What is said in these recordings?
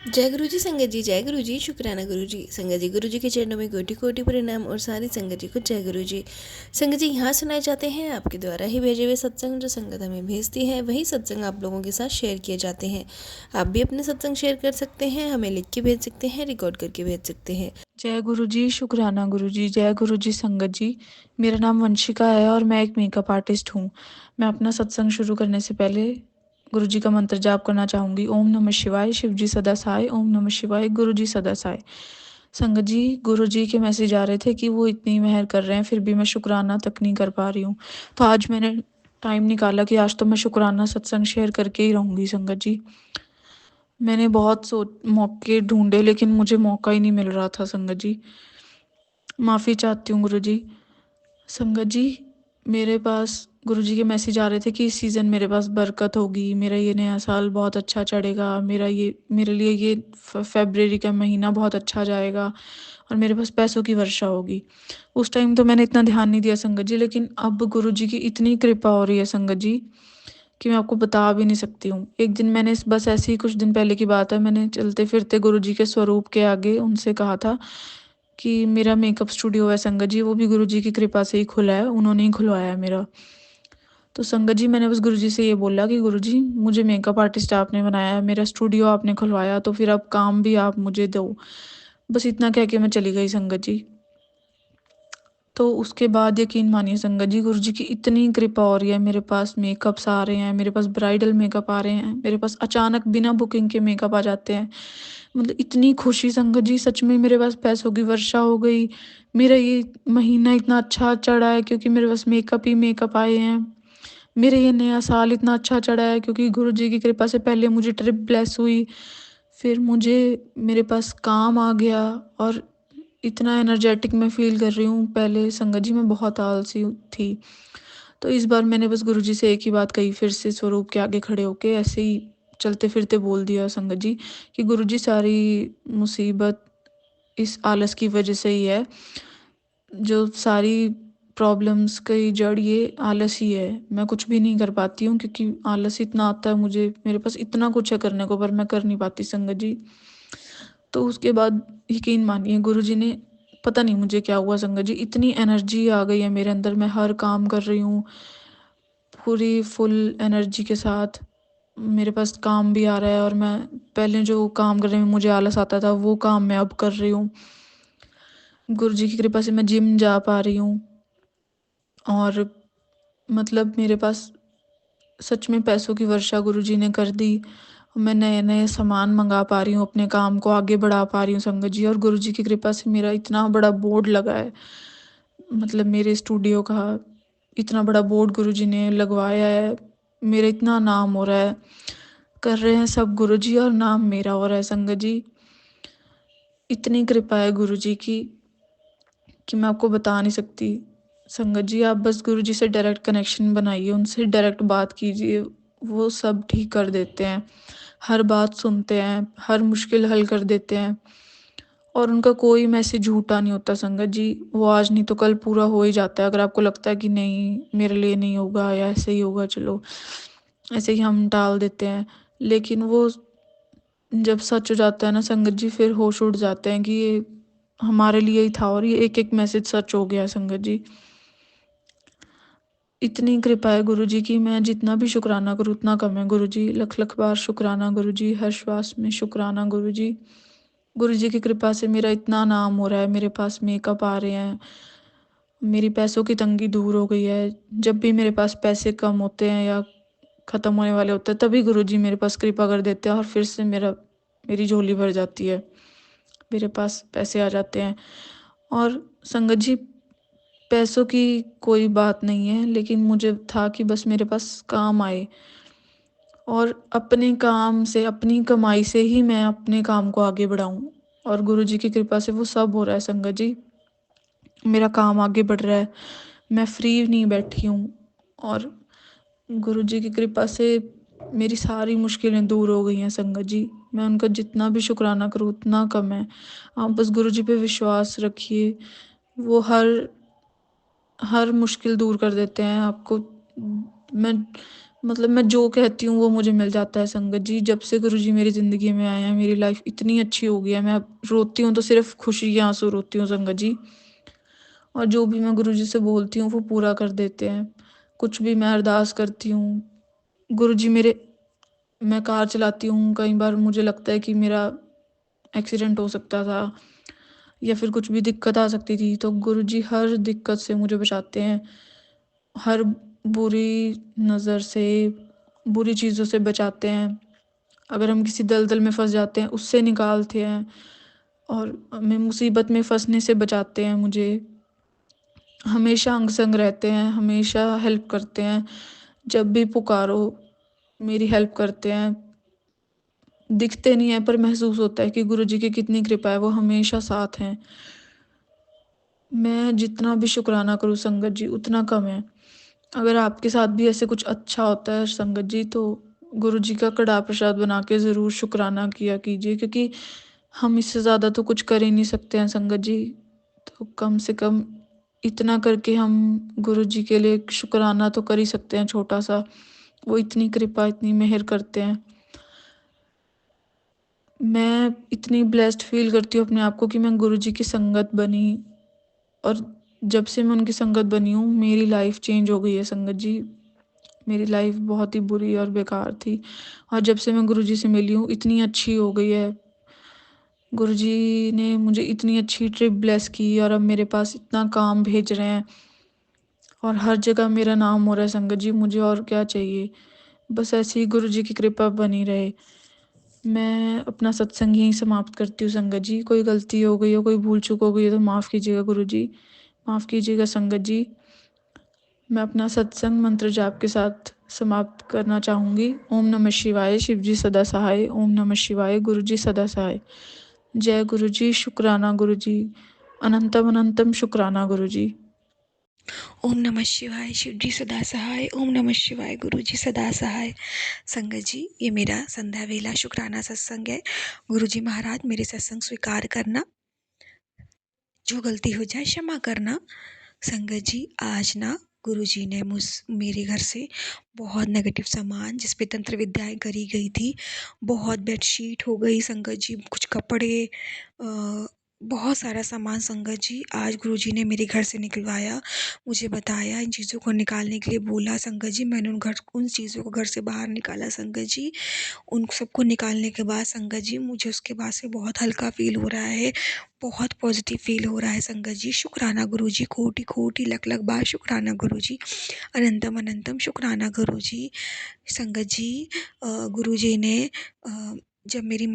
जय गुरु जी संगत जी, जय गुरु जी, शुक्राना गुरु जी। संगत जी, गुरु जी के चरणों में कोटि कोटि प्रणाम और सारी संगत जी को जय गुरु जी। संगत जी, यहाँ सुनाए जाते हैं आपके द्वारा ही भेजे हुए सत्संग, जो संगत हमें भेजती है वही सत्संग आप लोगों के साथ शेयर किए जाते हैं। आप भी अपने सत्संग शेयर कर सकते हैं, हमें लिख के भेज सकते हैं, रिकॉर्ड करके भेज सकते हैं। जय गुरु जी, शुक्राना गुरु जी, जय गुरु जी संगत जी। मेरा नाम वंशिका है और मैं एक मेकअप आर्टिस्ट हूँ। मैं अपना सत्संग शुरू करने से पहले गुरु जी का मंत्र जाप करना चाहूँगी। ओम नमः शिवाय, शिव जी सदा सहाय। ओम नमः शिवाय, गुरु जी सदा सहाय। संगत जी, गुरु जी के मैसेज आ रहे थे कि वो इतनी मेहर कर रहे हैं, फिर भी मैं शुक्राना तक नहीं कर पा रही हूँ। तो आज मैंने टाइम निकाला कि आज तो मैं शुक्राना सत्संग शेयर करके ही रहूँगी। संगत जी, मैंने बहुत मौके ढूंढे लेकिन मुझे मौका ही नहीं मिल रहा था। संगत जी, माफ़ी चाहती हूँ गुरु जी। संगत जी, मेरे पास गुरु जी के मैसेज आ रहे थे कि इस सीज़न मेरे पास बरकत होगी, मेरा ये नया साल बहुत अच्छा चढ़ेगा, मेरे लिए ये फरवरी का महीना बहुत अच्छा जाएगा और मेरे पास पैसों की वर्षा होगी। उस टाइम तो मैंने इतना ध्यान नहीं दिया संगत जी, लेकिन अब गुरु जी की इतनी कृपा हो रही है संगत जी कि मैं आपको बता भी नहीं सकती हूँ। एक दिन मैंने बस ऐसे ही कुछ दिन पहले की बात है, मैंने चलते फिरते गुरु जी के स्वरूप के आगे उनसे कहा था कि मेरा मेकअप स्टूडियो है संगत जी, वो भी गुरु जी की कृपा से ही खुला है, उन्होंने ही खुलवाया है मेरा। तो संगत जी, मैंने बस गुरु जी से ये बोला कि गुरु जी, मुझे मेकअप आर्टिस्ट आपने बनाया है, मेरा स्टूडियो आपने खुलवाया, तो फिर अब काम भी आप मुझे दो। बस इतना कह के मैं चली गई संगत जी। तो उसके बाद यकीन मानिए संगत जी, गुरु जी की इतनी कृपा हो रही है, मेरे पास मेकअप्स आ रहे हैं, मेरे पास ब्राइडल मेकअप आ रहे हैं, मेरे पास अचानक बिना बुकिंग के मेकअप आ जाते हैं। मतलब इतनी खुशी संगत जी, सच में मेरे पास पैसों की वर्षा हो गई। मेरा ये महीना इतना अच्छा चढ़ा है क्योंकि मेरे पास मेकअप ही मेकअप आए हैं। मेरा ये नया साल इतना अच्छा चढ़ा है क्योंकि गुरु जी की कृपा से पहले मुझे ट्रिप ब्लेस हुई, फिर मुझे मेरे पास काम आ गया और इतना एनर्जेटिक मैं फ़ील कर रही हूँ। पहले संगत जी मैं बहुत आलसी थी, तो इस बार मैंने बस गुरु जी से एक ही बात कही, फिर से स्वरूप के आगे खड़े होके ऐसे ही चलते फिरते बोल दिया संगत जी कि गुरु जी, सारी मुसीबत इस आलस की वजह से ही है। जो सारी प्रॉब्लम्स की जड़ ये आलस ही है। मैं कुछ भी नहीं कर पाती हूँ क्योंकि आलस इतना आता है मुझे, मेरे पास इतना कुछ है करने को पर मैं कर नहीं पाती संगत जी। तो उसके बाद यकीन मानिए गुरुजी ने, पता नहीं मुझे क्या हुआ संगत जी, इतनी एनर्जी आ गई है मेरे अंदर, मैं हर काम कर रही हूँ पूरी फुल एनर्जी के साथ। मेरे पास काम भी आ रहा है और मैं पहले जो काम करने में मुझे आलस आता था वो काम मैं अब कर रही हूँ। गुरुजी की कृपा से मैं जिम जा पा रही हूँ और मतलब मेरे पास सच में पैसों की वर्षा गुरुजी ने कर दी। मैं नए नए सामान मंगा पा रही हूँ, अपने काम को आगे बढ़ा पा रही हूँ संगत जी, और गुरुजी की कृपा से मेरा इतना बड़ा बोर्ड लगा है, मतलब मेरे स्टूडियो का इतना बड़ा बोर्ड गुरुजी ने लगवाया है। मेरा इतना नाम हो रहा है, कर रहे हैं सब गुरुजी और नाम मेरा हो रहा है संगत जी। इतनी कृपा है गुरुजी की कि मैं आपको बता नहीं सकती। संगत जी, आप बस गुरुजी से डायरेक्ट कनेक्शन बनाइए, उनसे डायरेक्ट बात कीजिए, वो सब ठीक कर देते हैं, हर बात सुनते हैं, हर मुश्किल हल कर देते हैं और उनका कोई मैसेज झूठा नहीं होता संगत जी। वो आज नहीं तो कल पूरा हो ही जाता है। अगर आपको लगता है कि नहीं मेरे लिए नहीं होगा या ऐसे ही होगा, चलो ऐसे ही हम टाल देते हैं, लेकिन वो जब सच हो जाता है ना संगत जी, फिर होश उड़ जाते हैं कि ये हमारे लिए ही था और ये एक एक मैसेज सच हो गया संगत जी। इतनी कृपा है गुरु जी की, मैं जितना भी शुक्राना करूँ उतना कम है गुरु जी। लख लख बार शुक्राना गुरु जी, हर श्वास में शुक्राना गुरु जी। गुरु जी की कृपा से मेरा इतना नाम हो रहा है, मेरे पास मेकअप आ रहे हैं, मेरी पैसों की तंगी दूर हो गई है। जब भी मेरे पास पैसे कम होते हैं या ख़त्म होने वाले होते हैं तभी गुरु जी मेरे पास कृपा कर देते हैं और फिर से मेरी झोली भर जाती है, मेरे पास पैसे आ जाते हैं। और संगत जी, पैसों की कोई बात नहीं है, लेकिन मुझे था कि बस मेरे पास काम आए और अपने काम से, अपनी कमाई से ही मैं अपने काम को आगे बढ़ाऊं, और गुरुजी की कृपा से वो सब हो रहा है संगत जी। मेरा काम आगे बढ़ रहा है, मैं फ्री नहीं बैठी हूँ और गुरुजी की कृपा से मेरी सारी मुश्किलें दूर हो गई हैं संगत जी। मैं उनका जितना भी शुक्राना करूँ उतना कम है। आप बस गुरुजी पे विश्वास रखिए, वो हर हर मुश्किल दूर कर देते हैं आपको। मैं मतलब मैं जो कहती हूँ वो मुझे मिल जाता है संगत जी। जब से गुरुजी मेरी ज़िंदगी में आए हैं मेरी लाइफ इतनी अच्छी हो गई है, मैं अब रोती हूँ तो सिर्फ़ खुशी के आँसू रोती हूँ संगत जी। और जो भी मैं गुरुजी से बोलती हूँ वो पूरा कर देते हैं। कुछ भी मैं अरदास करती हूँ, गुरुजी मेरे मैं कार चलाती हूँ, कई बार मुझे लगता है कि मेरा एक्सीडेंट हो सकता था या फिर कुछ भी दिक्कत आ सकती थी, तो गुरुजी हर दिक्कत से मुझे बचाते हैं। हर बुरी नज़र से, बुरी चीज़ों से बचाते हैं। अगर हम किसी दलदल में फँस जाते हैं, उससे निकालते हैं और हमें मुसीबत में फँसने से बचाते हैं मुझे। हमेशा अंग-संग रहते हैं, हमेशा हेल्प करते हैं। जब भी पुकारो, मेरी हेल्प करते हैं। दिखते नहीं हैं पर महसूस होता है कि गुरुजी की कितनी कृपा है, वो हमेशा साथ हैं। मैं जितना भी शुक्राना करूँ संगत जी उतना कम है। अगर आपके साथ भी ऐसे कुछ अच्छा होता है संगत जी तो गुरुजी का कड़ाह प्रसाद बना के ज़रूर शुक्राना किया कीजिए, क्योंकि हम इससे ज़्यादा तो कुछ कर ही नहीं सकते हैं संगत जी। तो कम से कम इतना करके हम गुरुजी के लिए एक शुक्राना तो कर ही सकते हैं छोटा-सा। वो इतनी कृपा, इतनी मेहर करते हैं। मैं इतनी ब्लेस्ड फ़ील करती हूँ अपने आप को कि मैं गुरुजी की संगत बनी, और जब से मैं उनकी संगत बनी हूँ मेरी लाइफ़ चेंज हो गई है संगत जी। मेरी लाइफ़ बहुत ही बुरी और बेकार थी, और जब से मैं गुरुजी से मिली हूँ इतनी अच्छी हो गई है। गुरुजी ने मुझे इतनी अच्छी ट्रिप ब्लेस की और अब मेरे पास इतना काम भेज रहे हैं और हर जगह मेरा नाम हो रहा है संगत जी, मुझे और क्या चाहिए? बस ऐसे ही गुरुजी की कृपा बनी रहे। मैं अपना सत्संग यहीं समाप्त करती हूँ संगत जी। कोई गलती हो गई हो, कोई भूल-चूक हो गई हो तो माफ़ कीजिएगा गुरुजी, माफ़ कीजिएगा संगत जी। मैं अपना सत्संग मंत्र जाप के साथ समाप्त करना चाहूँगी। ओम नमः शिवाय, शिव जी सदा सहाय। ओम नमः शिवाय, गुरु जी सदा सहाय। जय गुरु जी, शुक्राना गुरु जी। अनंतम अनंतम शुक्राना गुरु जी। ओम नमः शिवाय, शिव जी सदा सहाय। ओम नमः शिवाय, गुरु जी सदा सहाय। संगत जी, ये मेरा संध्या वेला शुक्राना सत्संग है। गुरु जी महाराज मेरे सत्संग स्वीकार करना, जो गलती हो जाए क्षमा करना। संगत जी, आज ना गुरुजी ने मेरे घर से बहुत नेगेटिव सामान जिस पे तंत्र विद्याएं करी गई थी, बहुत बेडशीट हो गई संगत जी, कुछ कपड़े, बहुत सारा सामान संगत जी आज गुरुजी ने मेरे घर से निकलवाया, मुझे बताया, इन चीज़ों को निकालने के लिए बोला संगत जी। मैंने उन चीज़ों को घर से बाहर निकाला संगत जी। उन सबको निकालने के बाद संगत जी मुझे उसके बाद से बहुत हल्का फ़ील हो रहा है, बहुत पॉज़िटिव फ़ील हो रहा है संगत जी। शुक्राना गुरुजी, कोटि-कोटि लख-लख बार शुक्राना गुरुजी। अनंतम अनंतम शुक्राना गुरुजी। संगत जी, गुरुजी ने जब मेरी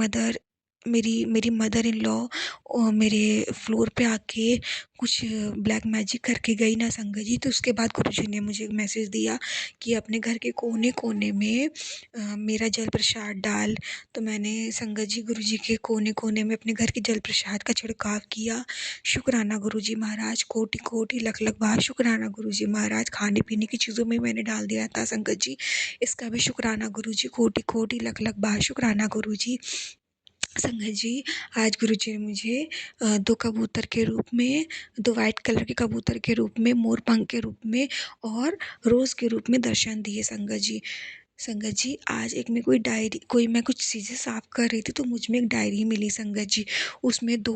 मेरी मदर इन लॉ मेरे फ्लोर पे आके कुछ ब्लैक मैजिक करके गई ना संगत जी, तो उसके बाद गुरुजी ने मुझे एक मैसेज दिया कि अपने घर के कोने-कोने में मेरा जल प्रसाद डाल। तो मैंने संगत जी गुरुजी के कोने-कोने में अपने घर के जल प्रसाद का छिड़काव किया। शुक्राना गुरुजी महाराज, कोटि-कोटि लख-लख बार शुक्राना गुरुजी महाराज। खाने-पीने की चीज़ों में मैंने डाल दिया था संगत जी, इसका भी शुक्राना गुरुजी, कोटि-कोटि लख-लख बार शुक्राना गुरुजी। संगत जी, आज गुरुजी ने मुझे 2 कबूतर के रूप में, 2 वाइट कलर के कबूतर के रूप में, मोर पंख के रूप में और रोज़ के रूप में दर्शन दिए संगत जी। संगत जी, आज एक मैं मैं कुछ चीज़ें साफ़ कर रही थी तो मुझ में एक डायरी मिली संगत जी। उसमें 2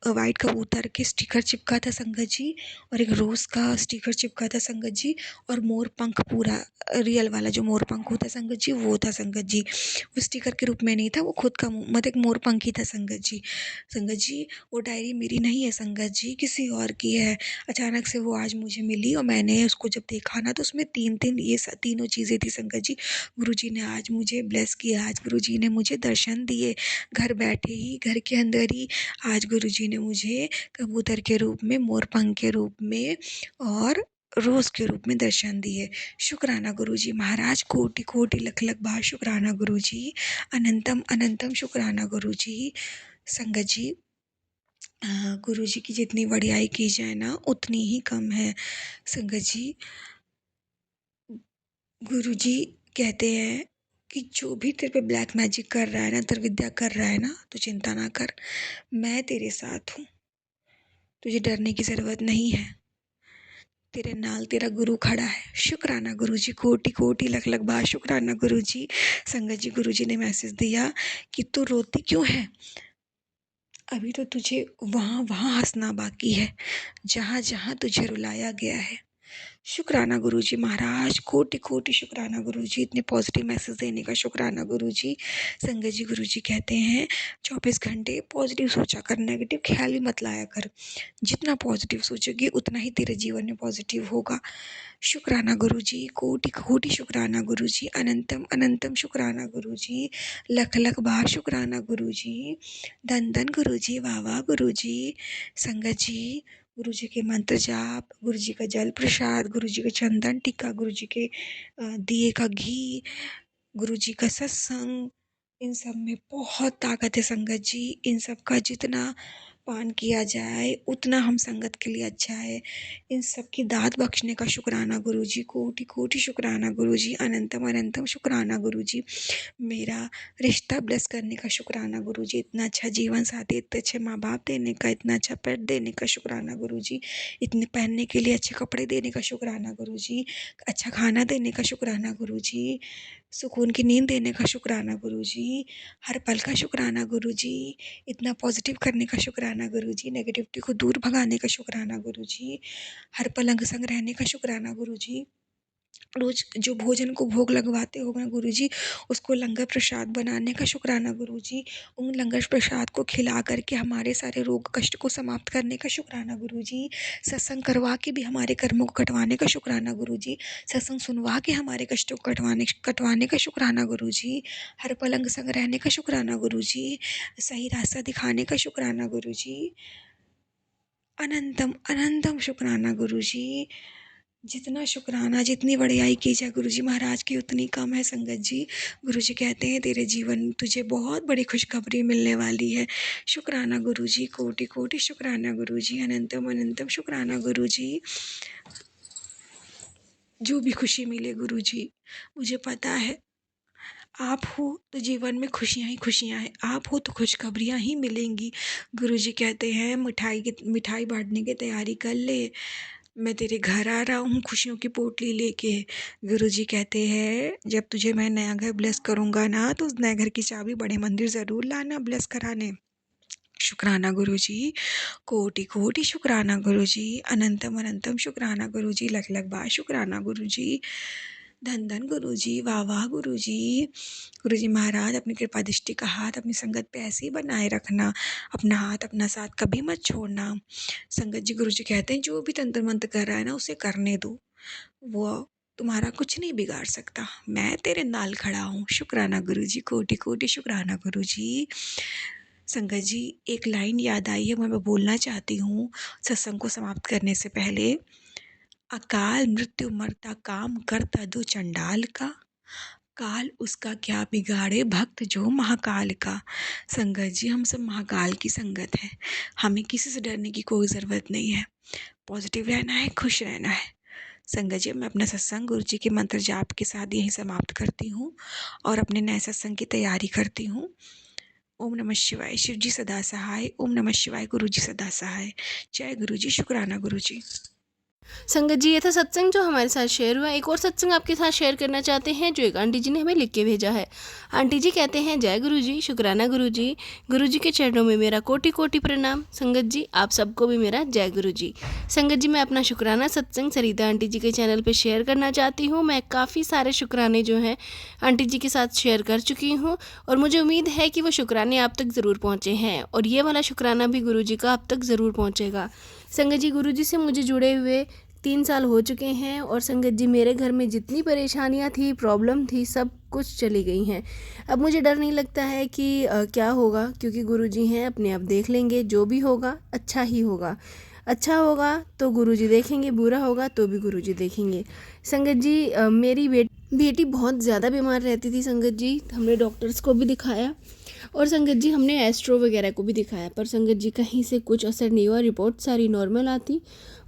वाइट कबूतर के स्टिकर चिपका था संगत जी और एक रोज़ का स्टिकर चिपका था संगत जी, और मोर पंख पूरा रियल वाला जो मोर पंख होता है संगत जी, वो था संगत जी। वो स्टिकर के रूप में नहीं था, वो खुद का मतलब एक मोर पंख ही था संगत जी। संगत जी, वो डायरी मेरी नहीं है संगत जी, किसी और की है। अचानक से वो आज मुझे मिली और मैंने उसको जब देखा ना तो उसमें 3-3 तीनों चीज़ें थी संगत जी। गुरुजी ने आज मुझे ब्लेस किया, आज गुरुजी ने मुझे दर्शन दिए। घर बैठे ही, घर के अंदर ही आज गुरुजी ने मुझे कबूतर के रूप में, मोर पंख के रूप में और रोज़ के रूप में दर्शन दिए। शुक्राना गुरुजी महाराज, कोटि-कोटि लख-लख बार शुक्राना गुरुजी। अनंतम अनंतम शुक्राना गुरुजी। संगत जी, गुरुजी की जितनी बड़ाई की जाए ना उतनी ही कम है। संगत जी, गुरुजी कहते हैं कि जो भी तेरे पे ब्लैक मैजिक कर रहा है ना, तंत्र विद्या कर रहा है ना, तो चिंता ना कर, मैं तेरे साथ हूँ, तुझे डरने की ज़रूरत नहीं है। तेरे नाल तेरा गुरु खड़ा है। शुक्राना गुरुजी, कोटि कोटि लख लख बार शुक्राना गुरुजी। संगत जी, गुरुजी ने मैसेज दिया कि तू रोती क्यों है? अभी तो तुझे वहाँ वहाँ हंसना बाकी है जहाँ जहाँ तुझे रुलाया गया है। शुक्राना गुरुजी महाराज, कोटि कोटि शुक्राना गुरुजी, इतने पॉजिटिव मैसेज देने का शुक्राना गुरुजी। संगत जी, गुरुजी कहते हैं 24 घंटे पॉजिटिव सोचा कर, नेगेटिव ख्याल ही मत लाया कर। जितना पॉजिटिव सोचोगी उतना ही तेरे जीवन में पॉजिटिव होगा। शुक्राना गुरुजी, कोटि कोटि शुक्राना गुरुजी, अनंतम अनंतम शुक्राना गुरुजी, लख लख बार शुक्राना गुरुजी, धन धन गुरुजी, वाह वाह गुरुजी। संगत जी, गुरुजी के मंत्र जाप, गुरुजी का जल प्रसाद, गुरुजी का चंदन टिक्का, गुरुजी के दिए का घी, गुरुजी का सत्संग, इन सब में बहुत ताकत है संगत जी। इन सब का जितना पान किया जाए उतना हम संगत के लिए अच्छा है। इन सब की दात बख्शने का शुक्राना गुरुजी, कोटि कोटि शुक्राना गुरुजी, अनंतम अनंतम शुक्राना गुरुजी। मेरा रिश्ता ब्लेस करने का शुक्राना गुरुजी, इतना अच्छा जीवन साथी, इतने अच्छे माँ बाप देने का, इतना अच्छा पेट देने का शुक्राना गुरुजी, इतने पहनने के लिए अच्छे कपड़े देने का शुक्राना गुरुजी, अच्छा खाना देने का शुक्राना गुरुजी, सुकून की नींद देने का शुक्राना गुरुजी, हर पल का शुक्राना गुरुजी, इतना पॉजिटिव करने का शुक्राना गुरुजी, नेगेटिविटी को दूर भगाने का शुक्राना गुरुजी, हर पल अंग संग रहने का शुक्राना गुरुजी। रोज जो भोजन को भोग लगवाते हो ना गुरुजी, उसको लंगर प्रसाद बनाने का शुक्राना गुरुजी, उन लंगर प्रसाद को खिला करके हमारे सारे रोग कष्ट को समाप्त करने का शुक्राना गुरुजी, सत्संग करवा के भी हमारे कर्मों को कटवाने का शुक्राना गुरुजी, सत्संग सुनवा के हमारे कष्टों को कटवाने का शुक्राना गुरुजी, हर पल अंग संग रहने का शुक्राना गुरुजी, सही रास्ता दिखाने का शुक्राना गुरुजी, अनंतम अनंतम शुक्राना गुरुजी। जितना शुक्राना, जितनी बड़ाई की जाए गुरुजी महाराज की उतनी कम है संगत जी। गुरुजी कहते हैं तेरे जीवन में तुझे बहुत बड़ी खुशखबरी मिलने वाली है। शुक्राना गुरुजी, कोटि कोटि शुक्राना गुरुजी, अनंतम अनंतम शुक्राना गुरुजी। जो भी खुशी मिले गुरुजी, मुझे पता है आप हो तो जीवन में खुशियाँ ही खुशियाँ हैं, आप हो तो खुशखबरियाँ ही मिलेंगी। गुरुजी कहते हैं मिठाई बांटने की तैयारी कर ले, मैं तेरे घर आ रहा हूँ खुशियों की पोटली लेके। गुरुजी कहते हैं जब तुझे मैं नया घर ब्लेस करूँगा ना, तो उस नए घर की चाबी बड़े मंदिर ज़रूर लाना ब्लेस कराने। शुक्राना गुरुजी, कोटि कोटि शुक्राना गुरुजी, अनंतम अनंतम शुक्राना गुरुजी, लख लख बार शुक्राना गुरुजी, धन धन गुरुजी, वाह वाह गुरुजी। गुरुजी महाराज, अपनी कृपा दृष्टि का हाथ अपनी संगत पे ऐसे ही बनाए रखना, अपना हाथ अपना साथ कभी मत छोड़ना। संगत जी, गुरुजी कहते हैं जो भी तंत्र मंत्र कर रहा है ना, उसे करने दो, वो तुम्हारा कुछ नहीं बिगाड़ सकता, मैं तेरे नाल खड़ा हूँ। शुक्राना गुरुजी, कोटि कोटि शुक्राना गुरुजी। संगत जी, एक लाइन याद आई है, मैं बोलना चाहती हूँ सत्संग को समाप्त करने से पहले। अकाल मृत्यु मरता काम करता दो चंडाल का, काल उसका क्या बिगाड़े भक्त जो महाकाल का। संगत जी, हम सब महाकाल की संगत है, हमें किसी से डरने की कोई ज़रूरत नहीं है, पॉजिटिव रहना है, खुश रहना है। संगत जी, मैं अपना सत्संग गुरु जी के मंत्र जाप के साथ यहीं समाप्त करती हूँ और अपने नए सत्संग की तैयारी करती हूँ। ओम नमः शिवाय, शिव जी सदा सहाय। ओम नमः शिवाय, गुरु जी सदा सहाय। जय गुरु जी, शुक्राना गुरु जी। संगत जी, ये था सत्संग जो हमारे साथ शेयर हुआ। एक और सत्संग आपके साथ शेयर करना चाहते हैं जो एक आंटी जी ने हमें लिख के भेजा है। आंटी जी कहते हैं जय गुरु जी, शुक्राना गुरु जी के चरणों में मेरा कोटि कोटि प्रणाम। संगत जी, आप सबको भी मेरा जय गुरु जी। संगत जी, मैं अपना शुक्राना सत्संग सरिता आंटी जी के चैनल पर शेयर करना चाहती हूँ। मैं काफ़ी सारे शुक्राने जो हैं आंटी जी के साथ शेयर कर चुकी हूँ और मुझे उम्मीद है कि वो शुक्राने आप तक ज़रूर पहुँचे हैं और ये वाला शुक्राना भी गुरु जी का आप तक ज़रूर पहुँचेगा। संगत जी, गुरु जी से मुझे जुड़े हुए 3 साल हो चुके हैं और संगत जी, मेरे घर में जितनी परेशानियां थी, प्रॉब्लम थी, सब कुछ चली गई हैं। अब मुझे डर नहीं लगता है कि क्या होगा, क्योंकि गुरुजी हैं, अपने आप देख लेंगे, जो भी होगा अच्छा ही होगा। अच्छा होगा तो गुरुजी देखेंगे, बुरा होगा तो भी गुरुजी देखेंगे। संगत जी, मेरी बेटी बहुत ज़्यादा बीमार रहती थी। संगत जी, हमने डॉक्टर्स को भी दिखाया और संगत जी हमने एस्ट्रो वगैरह को भी दिखाया, पर संगत जी कहीं से कुछ असर नहीं हुआ, रिपोर्ट सारी नॉर्मल आती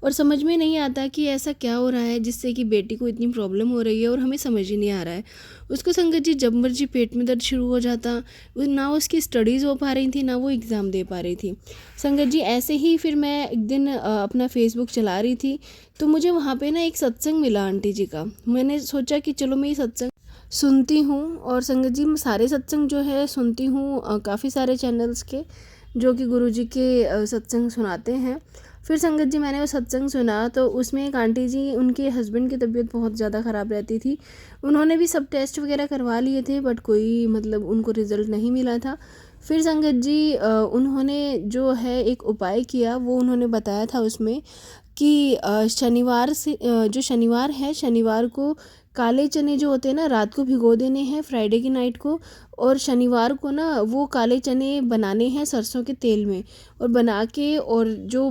और समझ में नहीं आता कि ऐसा क्या हो रहा है जिससे कि बेटी को इतनी प्रॉब्लम हो रही है और हमें समझ ही नहीं आ रहा है। उसको संगत जी जब मर्जी पेट में दर्द शुरू हो जाता, ना उसकी स्टडीज़ हो पा रही थी, ना वो एग्ज़ाम दे पा रही थी। संगत जी ऐसे ही फिर मैं एक दिन अपना फेसबुक चला रही थी, तो मुझे वहाँ पे ना एक सत्संग मिला आंटी जी का। मैंने सोचा कि चलो मैं ये सत्संग सुनती हूँ, और संगत जी मैं सारे सत्संग जो है सुनती हूँ काफ़ी सारे चैनल्स के जो कि गुरुजी के सत्संग सुनाते हैं। फिर संगत जी मैंने वो सत्संग सुना, तो उसमें एक आंटी जी, उनके हस्बैंड की तबीयत बहुत ज़्यादा ख़राब रहती थी। उन्होंने भी सब टेस्ट वगैरह करवा लिए थे, बट कोई मतलब उनको रिज़ल्ट नहीं मिला था। फिर संगत जी उन्होंने जो है एक उपाय किया, वो उन्होंने बताया था उसमें कि शनिवार से जो शनिवार है, शनिवार को काले चने जो होते हैं ना, रात को भिगो देने हैं फ्राइडे की नाइट को, और शनिवार को ना वो काले चने बनाने हैं सरसों के तेल में, और बना के, और जो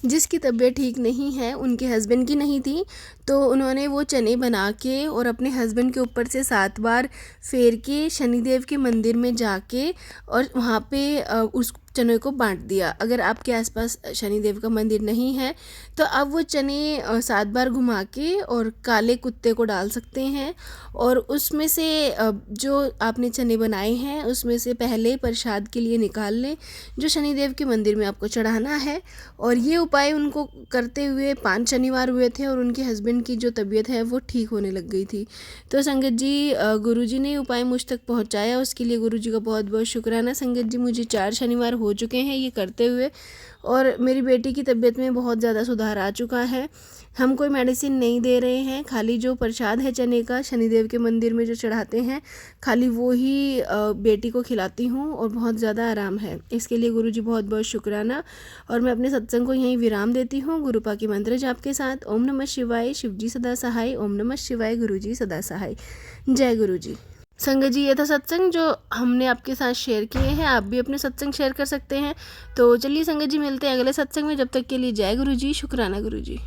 जिसकी तबीयत ठीक नहीं है, उनके हस्बैंड की नहीं थी, तो उन्होंने वो चने बना के और अपने हस्बैंड के ऊपर से 7 बार फेर के शनिदेव के मंदिर में जाके और वहाँ पे उस चने को बांट दिया। अगर आपके आसपास शनिदेव का मंदिर नहीं है तो आप वो चने 7 बार घुमा के और काले कुत्ते को डाल सकते हैं, और उसमें से जो आपने चने बनाए हैं उसमें से पहले प्रसाद के लिए निकाल लें, जो शनिदेव के मंदिर में आपको चढ़ाना है। और ये उपाय उनको करते हुए 5 शनिवार हुए थे, और उनके हस्बैंड की जो तबीयत है वो ठीक होने लग गई थी। तो संगत जी गुरुजी ने उपाय मुझ तक पहुंचाया, उसके लिए गुरुजी का बहुत बहुत शुक्राना। संगत जी मुझे 4 शनिवार हो चुके हैं ये करते हुए, और मेरी बेटी की तबीयत में बहुत ज़्यादा सुधार आ चुका है। हम कोई मेडिसिन नहीं दे रहे हैं, खाली जो प्रसाद है चने का शनिदेव के मंदिर में जो चढ़ाते हैं, खाली वो ही बेटी को खिलाती हूँ, और बहुत ज़्यादा आराम है। इसके लिए गुरुजी बहुत बहुत शुक्राना। और मैं अपने सत्संग को यहीं विराम देती हूँ गुरुपा की मंत्र जाप के साथ। ओम नमः शिवाय, शिवजी सदा सहाय। ओम नमः शिवाय, गुरुजी सदा सहाय। जय गुरुजी। संगत जी ये था सत्संग जो हमने आपके साथ शेयर किए हैं। आप भी अपने सत्संग शेयर कर सकते हैं। तो चलिए संगत जी मिलते हैं अगले सत्संग में। जब तक के लिए जय गुरुजी, शुक्राना गुरुजी।